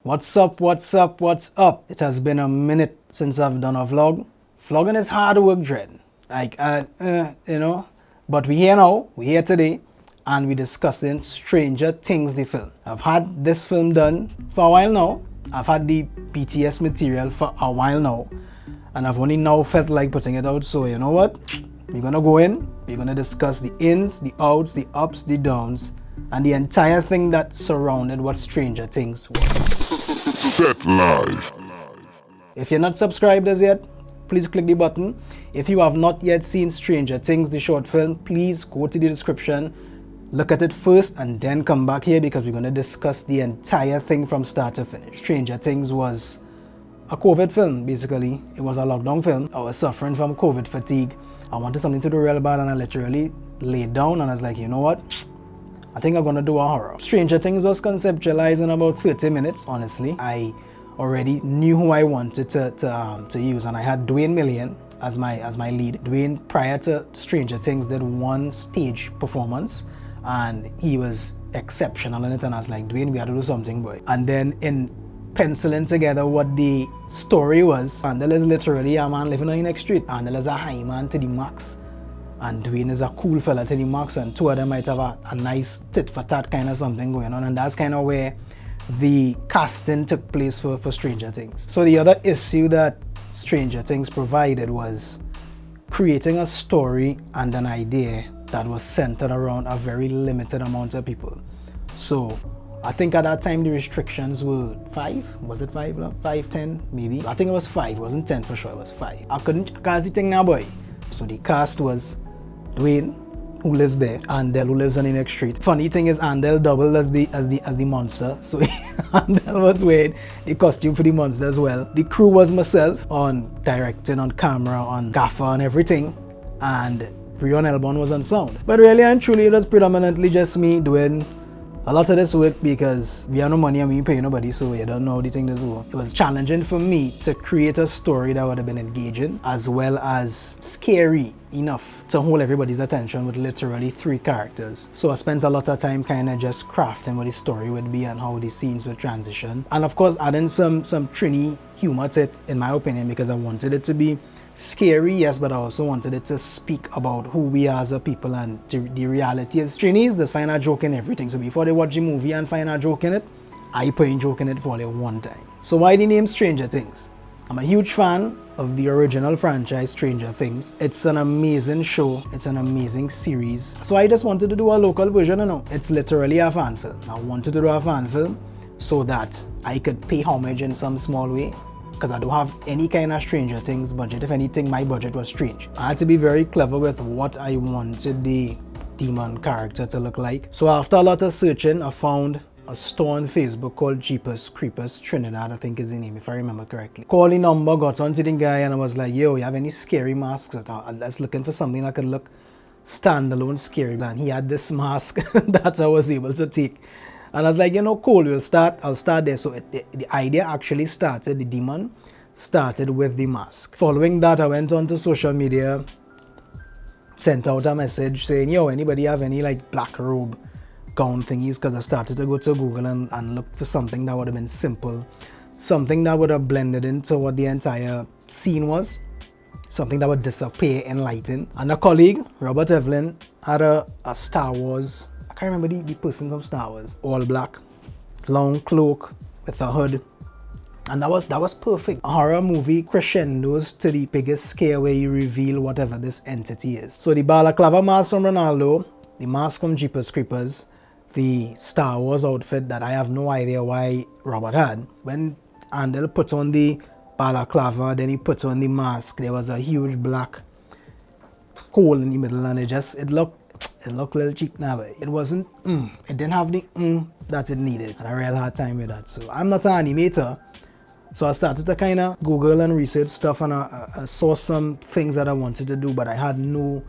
What's up, what's up, what's up? It has been a minute since I've done a vlog. Vlogging is hard work, dread. But we're here now, we're here today, and we're discussing Stranger Things, the film. I've had this film done for a while now. I've had the BTS material for a while now, and I've only now felt like putting it out. So you know what? We're gonna go in, we're gonna discuss the ins, the outs, the ups, the downs, and the entire thing that surrounded what Stranger Things was. Set live. If you're not subscribed as yet, please click the button. If you have not yet seen Stranger Things, the short film, please go to the description, look at it first, and then come back here because we're going to discuss the entire thing from start to finish. Stranger Things was a COVID film, basically. It was a lockdown film. I was suffering from COVID fatigue. I wanted something to do real bad, and I literally laid down and I was like, you know what? I think I'm gonna do a horror. Stranger Things was conceptualized in about 30 minutes, honestly. I already knew who I wanted to use, and I had Dwayne Million as my lead. Dwayne, prior to Stranger Things, did one stage performance, and he was exceptional in it, and I was like, Dwayne, we had to do something, boy. And then in penciling together what the story was, Andel is literally a man living on the next street. Andel is a high man to the max. And Dwayne is a cool fella to the max, and two of them might have a nice tit for tat kind of something going on, and that's kind of where the casting took place for Stranger Things. So the other issue that Stranger Things provided was creating a story and an idea that was centered around a very limited amount of people. So I think at that time the restrictions were 5. Was it 5? No? 5, 10, maybe. I think it was 5. It wasn't 10 for sure. It was 5. I can't see thing now, boy. So the cast was Dwayne, who lives there, Andel, who lives on the next street. Funny thing is, Andel doubled as the monster, so Andel was wearing the costume for the monster as well. The crew was myself on directing, on camera, on gaffer, and everything, and Rion Elbon was on sound. But really and truly, it was predominantly just me doing a lot of this work because we have no money and we ain't paying nobody, so you don't know how the thing does work. It was challenging for me to create a story that would have been engaging as well as scary enough to hold everybody's attention with literally 3 characters. So I spent a lot of time kind of just crafting what the story would be and how the scenes would transition. And of course adding some Trini humor to it, in my opinion, because I wanted it to be scary, yes, but I also wanted it to speak about who we are as a people, and the reality is Trinis just find a joke in everything. So before they watch the movie and find a joke in it, I put in joke in it for only one time. So why the name Stranger Things? I'm a huge fan of the original franchise Stranger Things. It's an amazing show, it's an amazing series. So I just wanted to do a local version, It's literally a fan film. I wanted to do a fan film so that I could pay homage in some small way, because I don't have any kind of Stranger Things budget. If anything, my budget was strange. I had to be very clever with what I wanted the demon character to look like. So after a lot of searching, I found a store on Facebook called Jeepers Creepers Trinidad, I think is the name, if I remember correctly. Called the number, got onto the guy, and I was like, yo, you have any scary masks? I was looking for something that could look standalone scary. And he had this mask that I was able to take. And I was like, cool, I'll start there. So the idea actually started, the demon started with the mask. Following that, I went on to social media, sent out a message saying, yo, anybody have any like black robe gown thingies? Because I started to go to Google and look for something that would have been simple, something that would have blended into what the entire scene was, something that would disappear in lighting. And a colleague, Robert Evelyn, had a Star Wars, I can't remember the person from Star Wars, all black, long cloak with a hood, and that was perfect. A horror movie crescendos to the biggest scare where you reveal whatever this entity is. So the balaclava mask from Ronaldo, the mask from Jeepers Creepers, the Star Wars outfit that I have no idea why Robert had. When Andel put on the balaclava, then he put on the mask, there was a huge black hole in the middle, and it looked a little cheap now, but it wasn't, it didn't have the that it needed. I had a real hard time with that. So I'm not an animator, so I started to kind of Google and research stuff, and I saw some things that I wanted to do, but I had no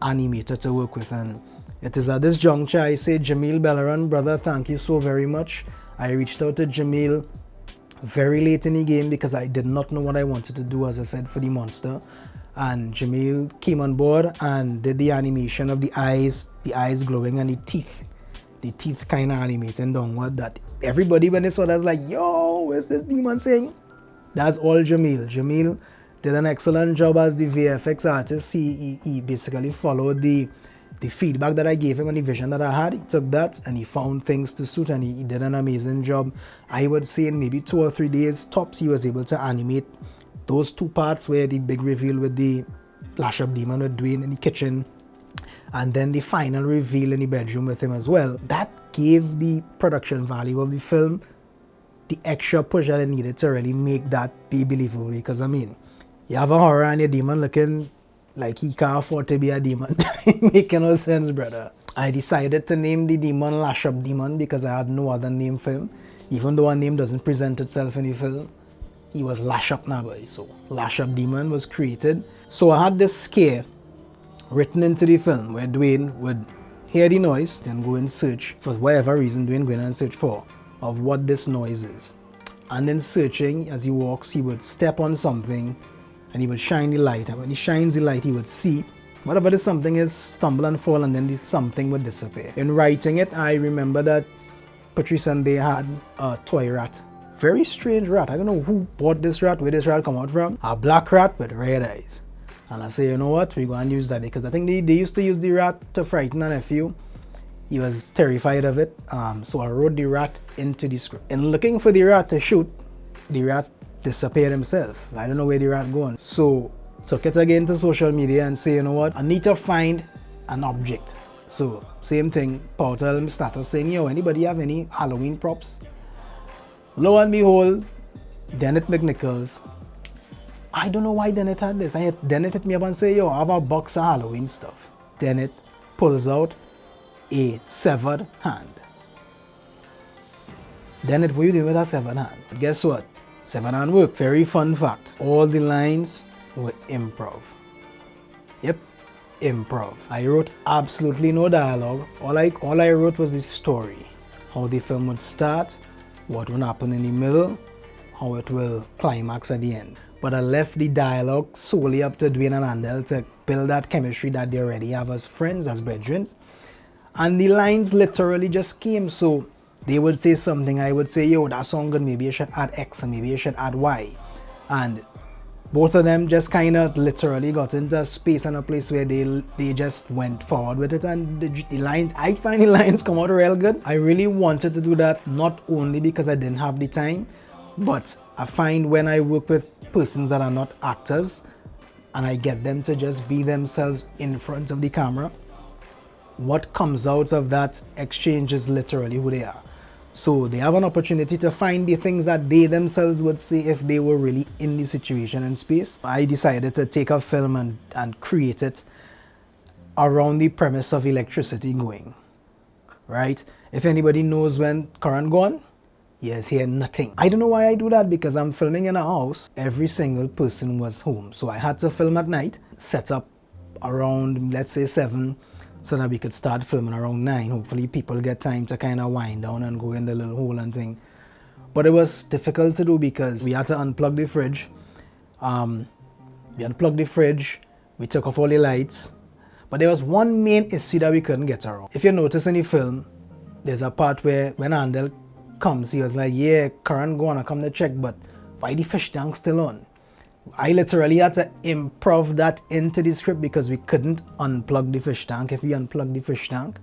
animator to work with. And it is at this juncture I say, Jamil Belleran, brother, thank you so very much. I reached out to Jamil very late in the game because I did not know what I wanted to do, as I said, for the monster. And Jamil came on board and did the animation of the eyes glowing, and the the teeth kind of animating downward, that everybody when they saw that was like, yo, where's this demon thing? That's all Jamil. Jamil did an excellent job as the VFX artist. He basically followed the feedback that I gave him and the vision that I had. He took that and he found things to suit, and he did an amazing job. I would say in maybe 2 or 3 days tops, he was able to animate those 2 parts, where the big reveal with the lash up demon with Dwayne in the kitchen, and then the final reveal in the bedroom with him as well. That gave the production value of the film the extra push that it needed to really make that be believable. Because I mean, you have a horror and your demon looking like he can't afford to be a demon. Making no sense, brother. I decided to name the demon Lash Up Demon because I had no other name for him. Even though a name doesn't present itself in the film, he was Lash Up now, boy. So Lash Up Demon was created. So I had this scare written into the film where Dwayne would hear the noise, then go and search for whatever reason. Dwayne going and search for of what this noise is. And then searching, as he walks, he would step on something and he would shine the light. And when he shines the light, he would see whatever the something is, stumble and fall, and then the something would disappear. In writing it, I remember that Patrice and they had a toy rat. Very strange rat. I don't know who bought this rat, where this rat come out from. A black rat with red eyes. And I say, you know what, we're going to use that, because I think they used to use the rat to frighten a nephew. He was terrified of it, so I wrote the rat into the script. In looking for the rat to shoot, the rat disappeared himself. I don't know where the rat gone. So took it again to social media and say, you know what, I need to find an object. So same thing, Portal started saying, yo, anybody have any Halloween props? Lo and behold, Dennett McNichols. I don't know why Dennett had this. Dennett hit me up and say, yo, I have a box of Halloween stuff. Dennett pulls out a severed hand. Dennett, what are you doing with a severed hand? But guess what? Severed hand work. Very fun fact. All the lines were improv. Yep, improv. I wrote absolutely no dialogue. All I wrote was the story. How the film would start, what would happen in the middle, how it will climax at the end. But I left the dialogue solely up to Dwayne and Andel to build that chemistry that they already have as friends, as brethren. And the lines literally just came. So they would say something, I would say, yo, that sound good, maybe you should add X and maybe you should add Y. And both of them just kind of literally got into a space and a place where they just went forward with it. And the lines, I find the lines come out real good. I really wanted to do that, not only because I didn't have the time, but I find when I work with persons that are not actors and I get them to just be themselves in front of the camera, what comes out of that exchange is literally who they are. So they have an opportunity to find the things that they themselves would say if they were really in the situation and space. I decided to take a film and create it around the premise of electricity going, right? If anybody knows when current gone, yes, hear nothing. I don't know why I do that, because I'm filming in a house. Every single person was home. So I had to film at night, set up around, let's say 7, so that we could start filming around 9. Hopefully people get time to kind of wind down and go in the little hole and thing. But it was difficult to do because we had to unplug the fridge. We unplugged the fridge, we took off all the lights. But there was one main issue that we couldn't get around. If you notice in the film, there's a part where when Andel comes, he was like, yeah, current gonna come to check, but why the fish tank still on? I literally had to improv that into the script because we couldn't unplug the fish tank. If we unplug the fish tank,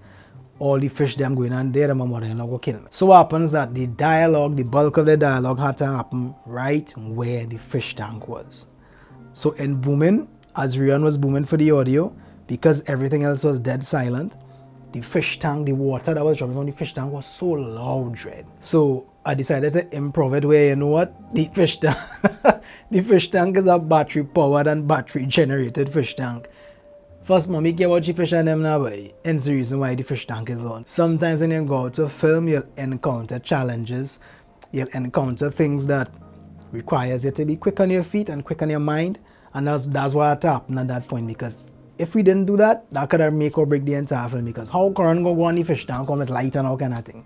all the fish them going on there, my mother-in-law go kill me. So what happens that the dialogue, the bulk of the dialogue had to happen right where the fish tank was. So in booming, as Rian was booming for the audio, because everything else was dead silent, the fish tank, the water that was dropping from the fish tank was so loud, dread. So I decided to improv it where, you know what, the fish tank, the fish tank is a battery powered and battery generated fish tank. First, mommy care about the fish and them now, boy. Hence the reason why the fish tank is on. Sometimes when you go out to film, you'll encounter challenges. You'll encounter things that requires you to be quick on your feet and quick on your mind. And that's what happened at that point, because if we didn't do that, that could have make or break the entire film, because how current go on the fish tank, come with light and all kind of thing.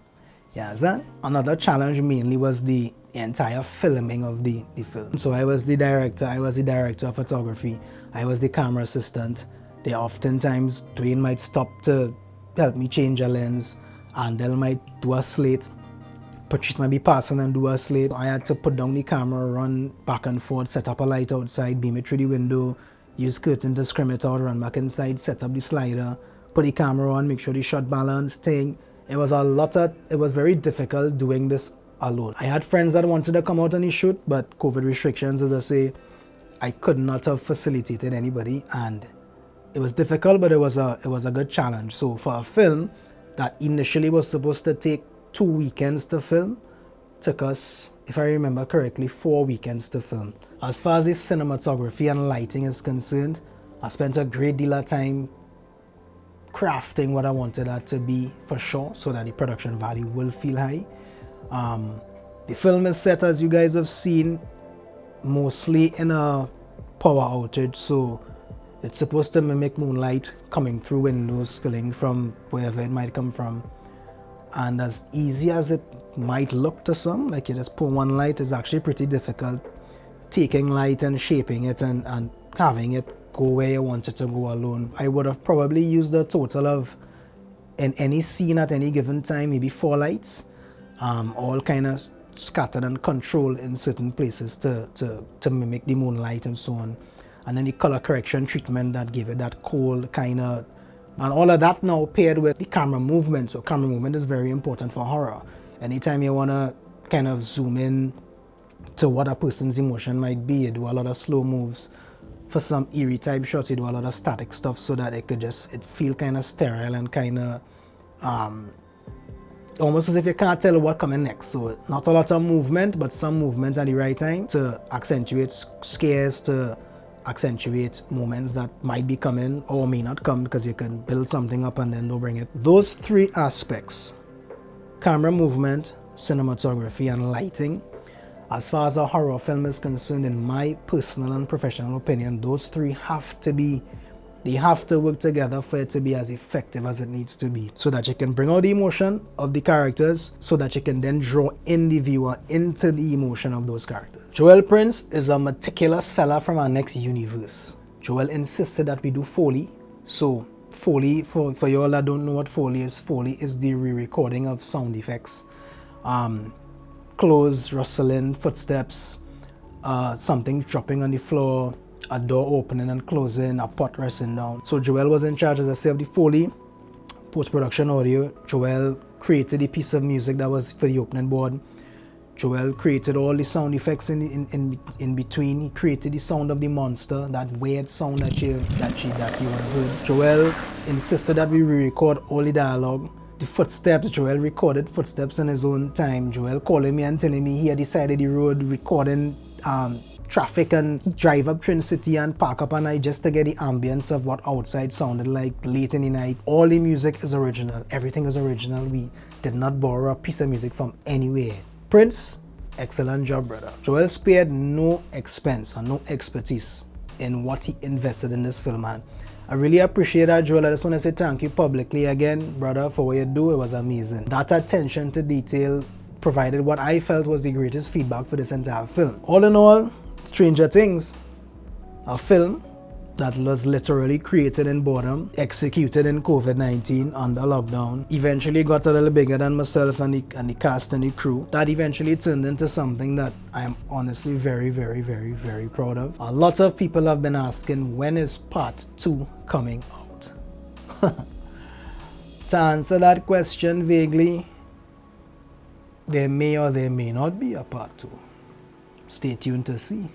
Yeah, that another challenge mainly was the entire filming of the film. So I was the director of photography, I was the camera assistant. They oftentimes, Dwayne might stop to help me change a lens, and they might do a slate. Patrice might be passing and do a slate. I had to put down the camera, run back and forth, set up a light outside, beam it through the window, use curtain to scrim it out, run back inside, set up the slider, put the camera on, make sure the shot balance thing. It was very difficult doing this alone. I had friends that wanted to come out on the shoot, but COVID restrictions, as I say, I could not have facilitated anybody, and it was difficult, but it was a good challenge. So for a film that initially was supposed to take 2 weekends to film, took us, if I remember correctly, 4 weekends to film. As far as the cinematography and lighting is concerned, I spent a great deal of time crafting what I wanted that to be for sure, so that the production value will feel high. The film is set, as you guys have seen, mostly in a power outage, so it's supposed to mimic moonlight coming through windows, spilling from wherever it might come from. And as easy as it might look to some, like you just pour one light, it's actually pretty difficult taking light and shaping it and having it go where you want it to go alone. I would have probably used a total of, in any scene at any given time, maybe 4 lights, all kind of scattered and controlled in certain places to mimic the moonlight and so on. And then the color correction treatment that gave it that cold kind of, and all of that now paired with the camera movement. So camera movement is very important for horror. Anytime you want to kind of zoom in to what a person's emotion might be, you do a lot of slow moves. For some eerie type shots, you do a lot of static stuff so that it feel kind of sterile and kind of almost as if you can't tell what coming next. So not a lot of movement, but some movement at the right time to accentuate scares, to accentuate moments that might be coming or may not come, because you can build something up and then don't bring it. Those 3 aspects, camera movement, cinematography, and lighting, as far as a horror film is concerned, in my personal and professional opinion, those 3 have to work together for it to be as effective as it needs to be, so that you can bring out the emotion of the characters, so that you can then draw in the viewer into the emotion of those characters. Joel Prince is a meticulous fella from our next universe. Joel insisted that we do Foley. So Foley, for y'all that don't know what Foley is the re-recording of sound effects. Clothes rustling, footsteps, something dropping on the floor, a door opening and closing, a pot resting down. So Joel was in charge, as I say, of the Foley, post-production audio. Joel created the piece of music that was for the opening board. Joel created all the sound effects in between. He created the sound of the monster, that weird sound that you would have heard. Joel insisted that we re-record all the dialogue. The footsteps, Joel recorded footsteps in his own time. Joel calling me and telling me he had decided the road, recording traffic, and he drive up Trin City and park up at night just to get the ambience of what outside sounded like late in the night. All the music is original. Everything is original. We did not borrow a piece of music from anywhere. Prince, excellent job, brother. Joel spared no expense and no expertise in what he invested in this film, man. I really appreciate that, Joel. I just want to say thank you publicly again, brother, for what you do. It was amazing. That attention to detail provided what I felt was the greatest feedback for this entire film. All in all, Stranger Things, a film that was literally created in boredom, executed in COVID-19 under lockdown, eventually got a little bigger than myself and the cast and the crew. That eventually turned into something that I am honestly very, very, very, very proud of. A lot of people have been asking, when is part 2 coming out? To answer that question vaguely, there may or there may not be a part 2. Stay tuned to see.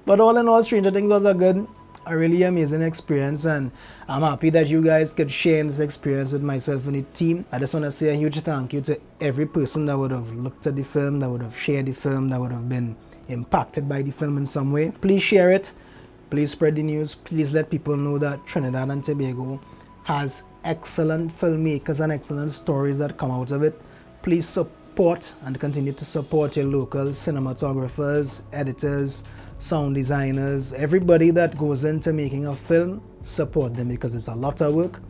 But all in all, Stranger Things was a really amazing experience, and I'm happy that you guys could share this experience with myself and the team. I just want to say a huge thank you to every person that would have looked at the film, that would have shared the film, that would have been impacted by the film in some way. Please share it. Please spread the news. Please let people know that Trinidad and Tobago has excellent filmmakers and excellent stories that come out of it. Please support and continue to support your local cinematographers, editors, sound designers, everybody that goes into making a film. Support them, because it's a lot of work,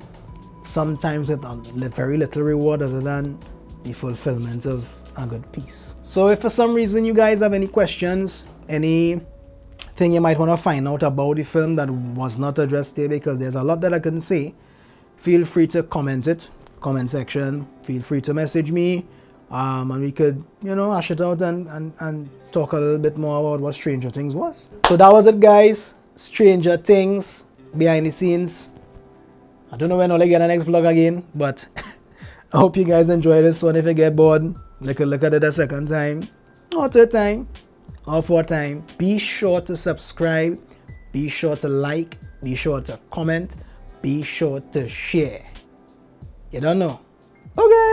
sometimes with very little reward other than the fulfillment of a good piece. So if for some reason you guys have any questions, anything you might want to find out about the film that was not addressed here, because there's a lot that I couldn't say, feel free to comment it comment section. Feel free to message me, and we could, hash it out and talk a little bit more about what Stranger Things was. So that was it, guys. Stranger Things behind the scenes. I don't know when I'll get the next vlog again, but I hope you guys enjoy this one. If you get bored, look at it a second time, or third time, or fourth time. Be sure to subscribe. Be sure to like. Be sure to comment. Be sure to share. You don't know. Okay.